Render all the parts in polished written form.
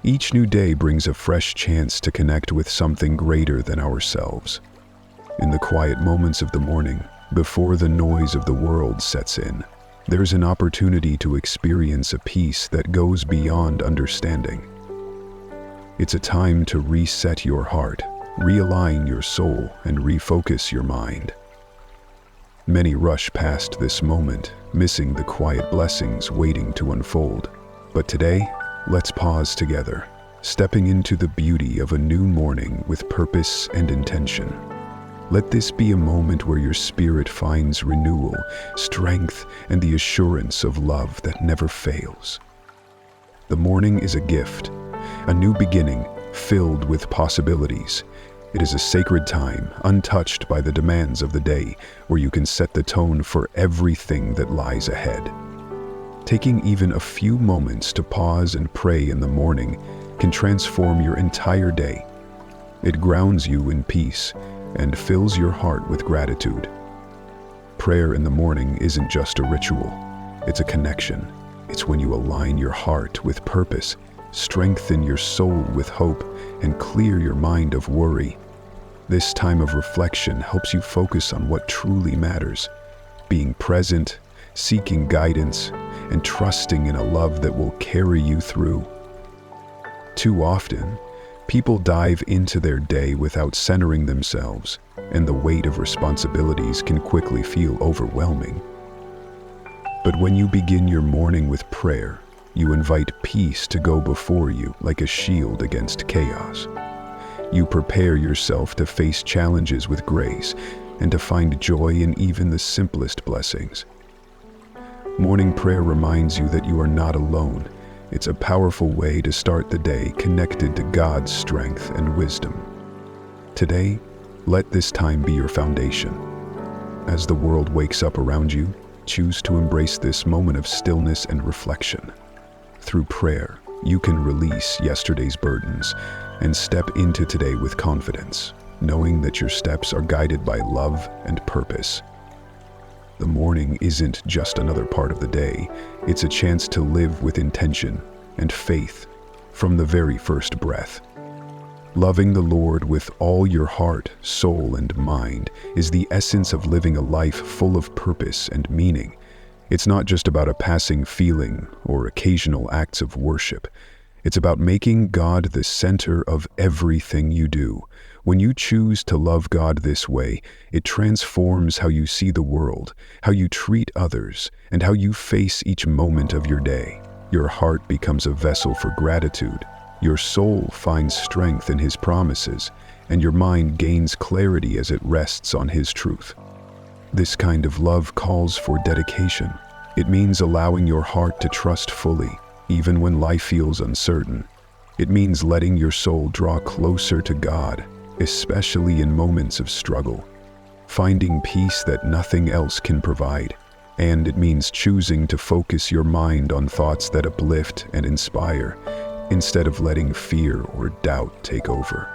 Each new day brings a fresh chance to connect with something greater than ourselves. In the quiet moments of the morning, before the noise of the world sets in, there's an opportunity to experience a peace that goes beyond understanding. It's a time to reset your heart, realign your soul, and refocus your mind. Many rush past this moment, missing the quiet blessings waiting to unfold. But today, let's pause together, stepping into the beauty of a new morning with purpose and intention. Let this be a moment where your spirit finds renewal, strength, and the assurance of love that never fails. The morning is a gift, a new beginning filled with possibilities. It is a sacred time, untouched by the demands of the day, where you can set the tone for everything that lies ahead. Taking even a few moments to pause and pray in the morning can transform your entire day. It grounds you in peace and fills your heart with gratitude. Prayer in the morning isn't just a ritual, it's a connection. It's when you align your heart with purpose, strengthen your soul with hope, and clear your mind of worry. This time of reflection helps you focus on what truly matters, being present, seeking guidance, and trusting in a love that will carry you through. Too often, people dive into their day without centering themselves, and the weight of responsibilities can quickly feel overwhelming. But when you begin your morning with prayer, you invite peace to go before you like a shield against chaos. You prepare yourself to face challenges with grace and to find joy in even the simplest blessings. Morning prayer reminds you that you are not alone. It's a powerful way to start the day connected to God's strength and wisdom. Today, let this time be your foundation. As the world wakes up around you, choose to embrace this moment of stillness and reflection. Through prayer, you can release yesterday's burdens and step into today with confidence, knowing that your steps are guided by love and purpose. The morning isn't just another part of the day, it's a chance to live with intention and faith from the very first breath. Loving the Lord with all your heart, soul, and mind is the essence of living a life full of purpose and meaning. It's not just about a passing feeling or occasional acts of worship. It's about making God the center of everything you do. When you choose to love God this way, it transforms how you see the world, how you treat others, and how you face each moment of your day. Your heart becomes a vessel for gratitude. Your soul finds strength in His promises, and your mind gains clarity as it rests on His truth. This kind of love calls for dedication. It means allowing your heart to trust fully, even when life feels uncertain. It means letting your soul draw closer to God, especially in moments of struggle, finding peace that nothing else can provide. And it means choosing to focus your mind on thoughts that uplift and inspire, instead of letting fear or doubt take over.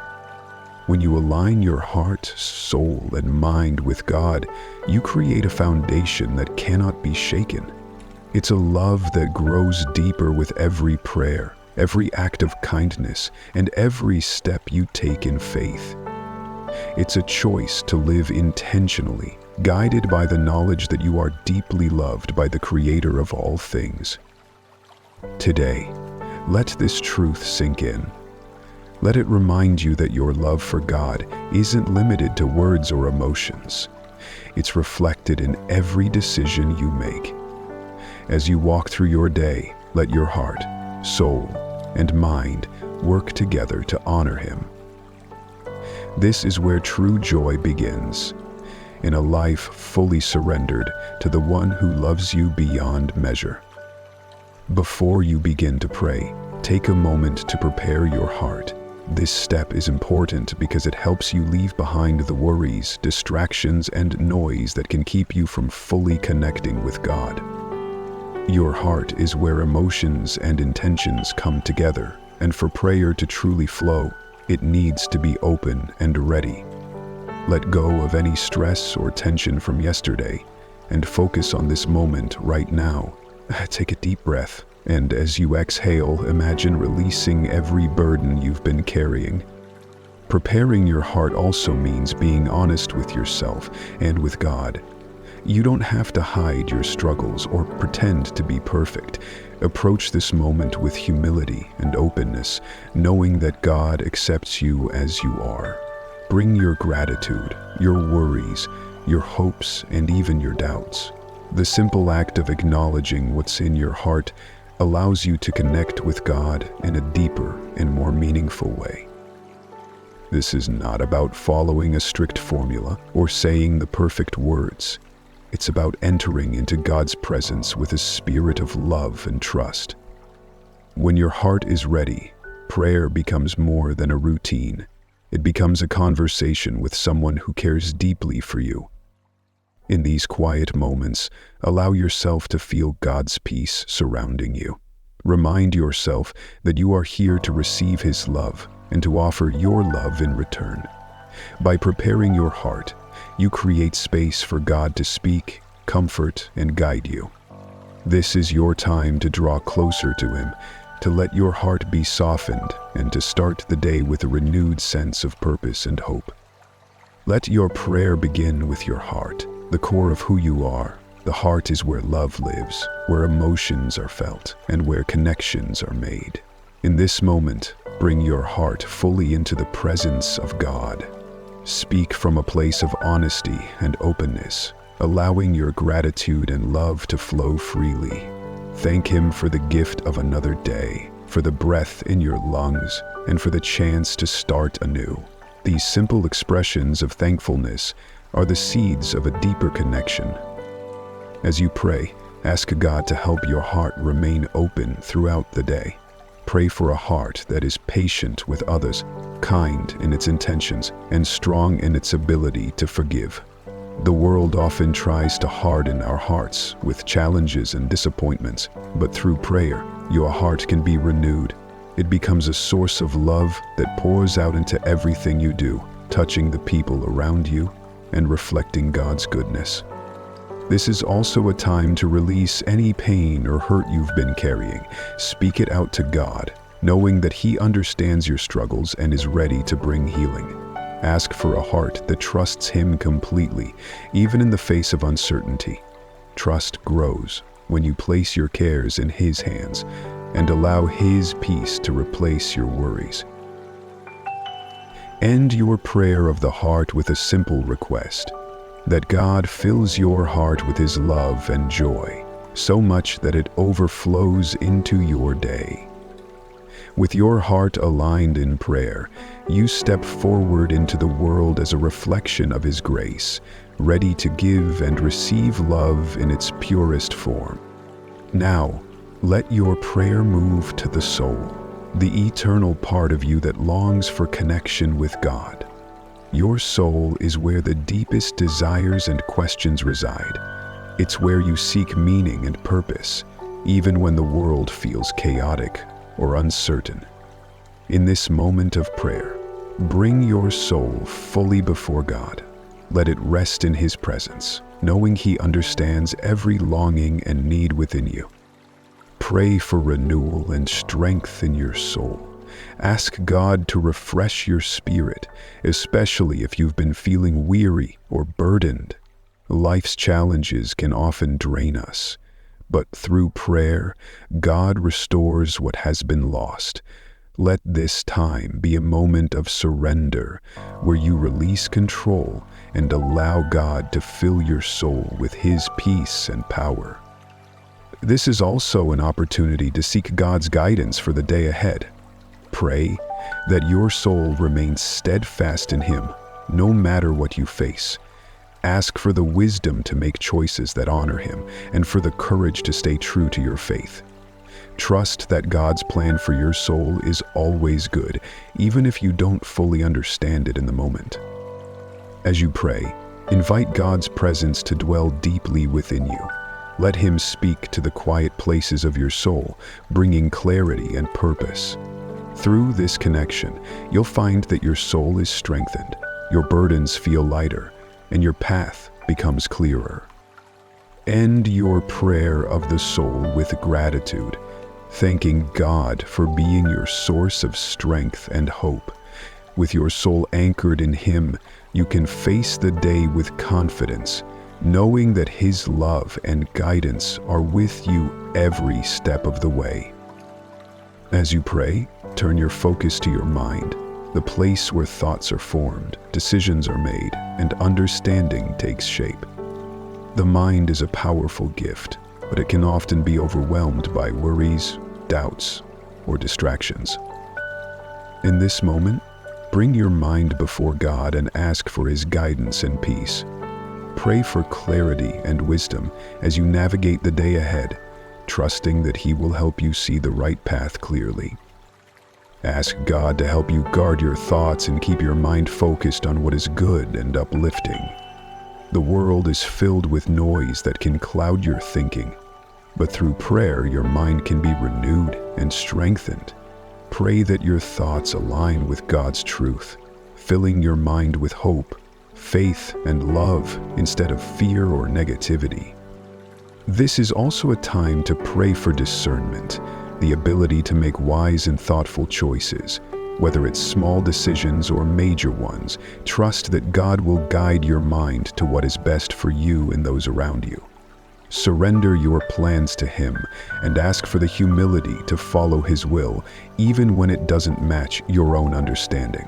When you align your heart, soul, and mind with God, you create a foundation that cannot be shaken. It's a love that grows deeper with every prayer, every act of kindness, and every step you take in faith. It's a choice to live intentionally, guided by the knowledge that you are deeply loved by the Creator of all things. Today, let this truth sink in. Let it remind you that your love for God isn't limited to words or emotions. It's reflected in every decision you make. As you walk through your day, let your heart, soul, and mind work together to honor Him. This is where true joy begins, in a life fully surrendered to the one who loves you beyond measure. Before you begin to pray, take a moment to prepare your heart. This step is important because it helps you leave behind the worries, distractions, and noise that can keep you from fully connecting with God. Your heart is where emotions and intentions come together, and for prayer to truly flow, it needs to be open and ready. Let go of any stress or tension from yesterday and focus on this moment right now. Take a deep breath And as you exhale, imagine releasing every burden you've been carrying. Preparing your heart also means being honest with yourself and with God. You don't have to hide your struggles or pretend to be perfect. Approach this moment with humility and openness, knowing that God accepts you as you are. Bring your gratitude, your worries, your hopes, and even your doubts. The simple act of acknowledging what's in your heart allows you to connect with God in a deeper and more meaningful way. This is not about following a strict formula or saying the perfect words. It's about entering into God's presence with a spirit of love and trust. When your heart is ready, prayer becomes more than a routine. It becomes a conversation with someone who cares deeply for you. In these quiet moments, allow yourself to feel God's peace surrounding you. Remind yourself that you are here to receive His love and to offer your love in return. By preparing your heart, you create space for God to speak, comfort, and guide you. This is your time to draw closer to Him, to let your heart be softened, and to start the day with a renewed sense of purpose and hope. Let your prayer begin with your heart, the core of who you are. The heart is where love lives, where emotions are felt, and where connections are made. In this moment, bring your heart fully into the presence of God. Speak from a place of honesty and openness, allowing your gratitude and love to flow freely. Thank Him for the gift of another day, for the breath in your lungs, and for the chance to start anew. These simple expressions of thankfulness are the seeds of a deeper connection. As you pray, ask God to help your heart remain open throughout the day. Pray for a heart that is patient with others, kind in its intentions, and strong in its ability to forgive. The world often tries to harden our hearts with challenges and disappointments, but through prayer, your heart can be renewed. It becomes a source of love that pours out into everything you do, touching the people around you and reflecting God's goodness. This is also a time to release any pain or hurt you've been carrying. Speak it out to God, knowing that He understands your struggles and is ready to bring healing. Ask for a heart that trusts Him completely, even in the face of uncertainty. Trust grows when you place your cares in His hands and allow His peace to replace your worries. End your prayer of the heart with a simple request, that God fills your heart with His love and joy, so much that it overflows into your day. With your heart aligned in prayer, you step forward into the world as a reflection of His grace, ready to give and receive love in its purest form. Now, let your prayer move to the soul, the eternal part of you that longs for connection with God. Your soul is where the deepest desires and questions reside. It's where you seek meaning and purpose, even when the world feels chaotic or uncertain. In this moment of prayer, bring your soul fully before God. Let it rest in His presence, knowing He understands every longing and need within you. Pray for renewal and strength in your soul. Ask God to refresh your spirit, especially if you've been feeling weary or burdened. Life's challenges can often drain us, but through prayer, God restores what has been lost. Let this time be a moment of surrender, where you release control and allow God to fill your soul with His peace and power. This is also an opportunity to seek God's guidance for the day ahead. Pray that your soul remains steadfast in Him, no matter what you face. Ask for the wisdom to make choices that honor Him, and for the courage to stay true to your faith. Trust that God's plan for your soul is always good, even if you don't fully understand it in the moment. As you pray, invite God's presence to dwell deeply within you. Let Him speak to the quiet places of your soul, bringing clarity and purpose. Through this connection, you'll find that your soul is strengthened, your burdens feel lighter, and your path becomes clearer. End your prayer of the soul with gratitude. thanking God for being your source of strength and hope. With your soul anchored in Him, you can face the day with confidence, knowing that His love and guidance are with you every step of the way. As you pray, turn your focus to your mind, the place where thoughts are formed, decisions are made, and understanding takes shape. The mind is a powerful gift, but it can often be overwhelmed by worries, doubts, or distractions. In this moment, bring your mind before God and ask for His guidance and peace. Pray for clarity and wisdom as you navigate the day ahead, trusting that He will help you see the right path clearly. Ask God to help you guard your thoughts and keep your mind focused on what is good and uplifting. The world is filled with noise that can cloud your thinking, but through prayer your mind can be renewed and strengthened. Pray that your thoughts align with God's truth, filling your mind with hope, faith, and love instead of fear or negativity. This is also a time to pray for discernment, the ability to make wise and thoughtful choices. Whether it's small decisions or major ones, trust that God will guide your mind to what is best for you and those around you. Surrender your plans to Him and ask for the humility to follow His will, even when it doesn't match your own understanding.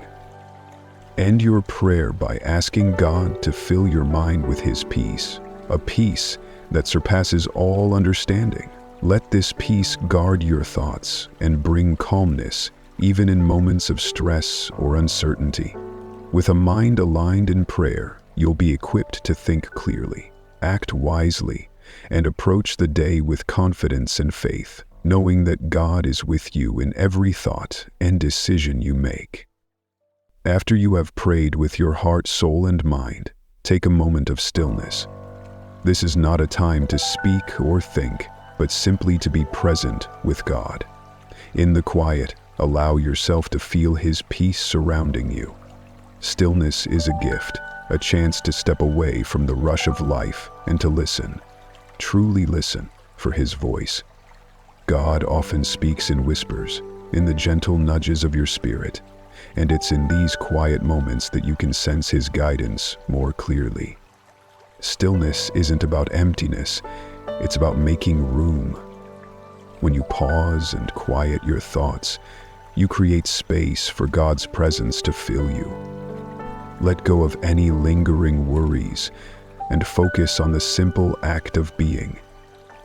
End your prayer by asking God to fill your mind with His peace, a peace that surpasses all understanding. Let this peace guard your thoughts and bring calmness, even in moments of stress or uncertainty. With a mind aligned in prayer, you'll be equipped to think clearly, act wisely, and approach the day with confidence and faith, knowing that God is with you in every thought and decision you make. After you have prayed with your heart, soul, and mind, take a moment of stillness. This is not a time to speak or think, but simply to be present with God. In the quiet, allow yourself to feel His peace surrounding you. Stillness is a gift, a chance to step away from the rush of life and to listen. Truly listen for His voice. God often speaks in whispers, in the gentle nudges of your spirit, and it's in these quiet moments that you can sense His guidance more clearly. Stillness isn't about emptiness, it's about making room. When you pause and quiet your thoughts, you create space for God's presence to fill you. Let go of any lingering worries and focus on the simple act of being.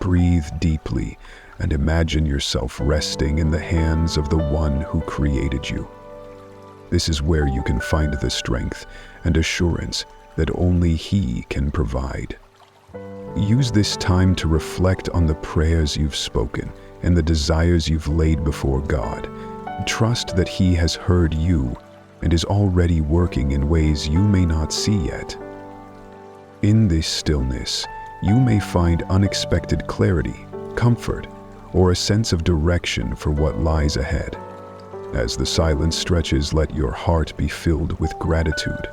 Breathe deeply and imagine yourself resting in the hands of the One who created you. This is where you can find the strength and assurance that only He can provide. Use this time to reflect on the prayers you've spoken and the desires you've laid before God. Trust that He has heard you and is already working in ways you may not see yet. In this stillness, you may find unexpected clarity, comfort, or a sense of direction for what lies ahead. As the silence stretches, let your heart be filled with gratitude,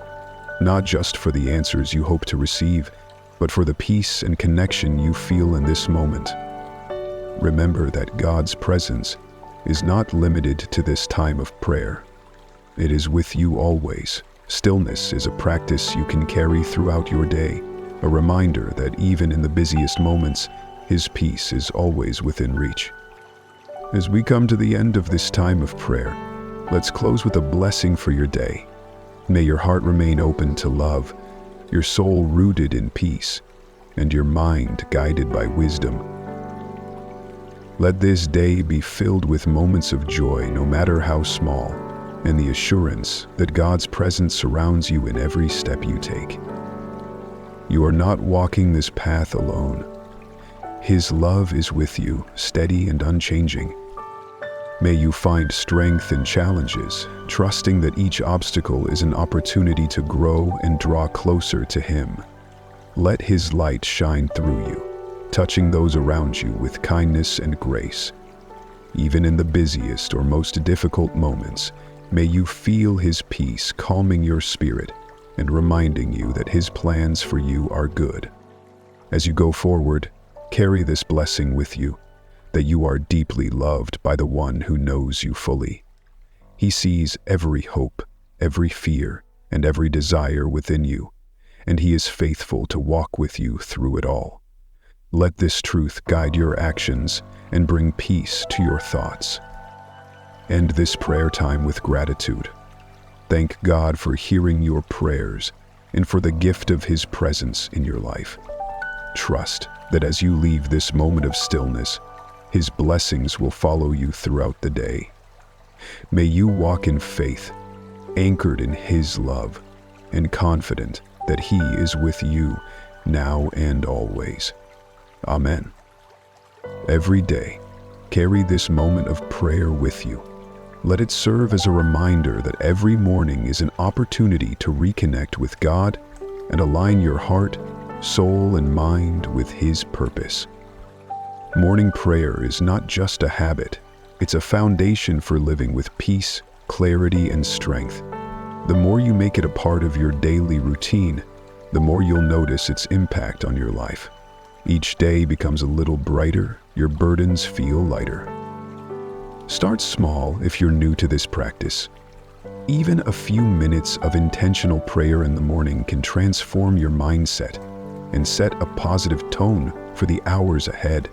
not just for the answers you hope to receive, but for the peace and connection you feel in this moment. Remember that God's presence is not limited to this time of prayer. It is with you always. Stillness is a practice you can carry throughout your day, a reminder that even in the busiest moments, His peace is always within reach. As we come to the end of this time of prayer, let's close with a blessing for your day. May your heart remain open to love, your soul rooted in peace, and your mind guided by wisdom. Let this day be filled with moments of joy, no matter how small, and the assurance that God's presence surrounds you in every step you take. You are not walking this path alone. His love is with you, steady and unchanging. May you find strength in challenges, trusting that each obstacle is an opportunity to grow and draw closer to Him. Let His light shine through you, touching those around you with kindness and grace. Even in the busiest or most difficult moments, may you feel His peace calming your spirit and reminding you that His plans for you are good. As you go forward, carry this blessing with you, that you are deeply loved by the one who knows you fully. He sees every hope, every fear, and every desire within you, and he is faithful to walk with you through it all. Let this truth guide your actions and bring peace to your thoughts. End this prayer time with gratitude. Thank God for hearing your prayers and for the gift of his presence in your life. Trust that as you leave this moment of stillness, his blessings will follow you throughout the day. May you walk in faith, anchored in his love, and confident that he is with you now and always. Amen. Every day, carry this moment of prayer with you. Let it serve as a reminder that every morning is an opportunity to reconnect with God and align your heart, soul, and mind with his purpose. Morning prayer is not just a habit, it's a foundation for living with peace, clarity, and strength. The more you make it a part of your daily routine, the more you'll notice its impact on your life. Each day becomes a little brighter, your burdens feel lighter. Start small if you're new to this practice. Even a few minutes of intentional prayer in the morning can transform your mindset and set a positive tone for the hours ahead.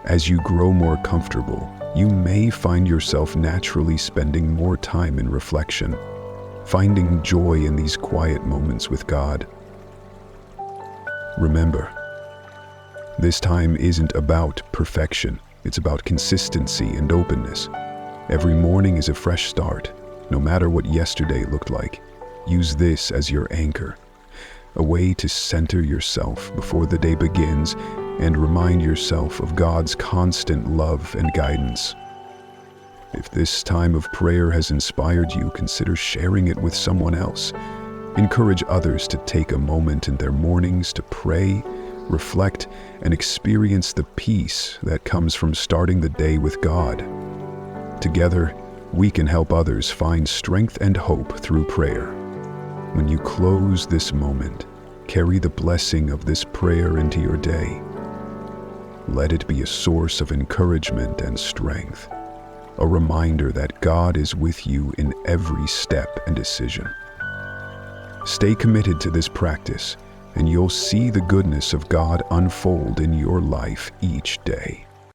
As you grow more comfortable, you may find yourself naturally spending more time in reflection, finding joy in these quiet moments with God. Remember, this time isn't about perfection. It's about consistency and openness. Every morning is a fresh start, no matter what yesterday looked like. Use this as your anchor, a way to center yourself before the day begins and remind yourself of God's constant love and guidance. If this time of prayer has inspired you, consider sharing it with someone else. Encourage others to take a moment in their mornings to pray, reflect, and experience the peace that comes from starting the day with God. Together, we can help others find strength and hope through prayer. When you close this moment, carry the blessing of this prayer into your day. Let it be a source of encouragement and strength, a reminder that God is with you in every step and decision. Stay committed to this practice, and you'll see the goodness of God unfold in your life each day.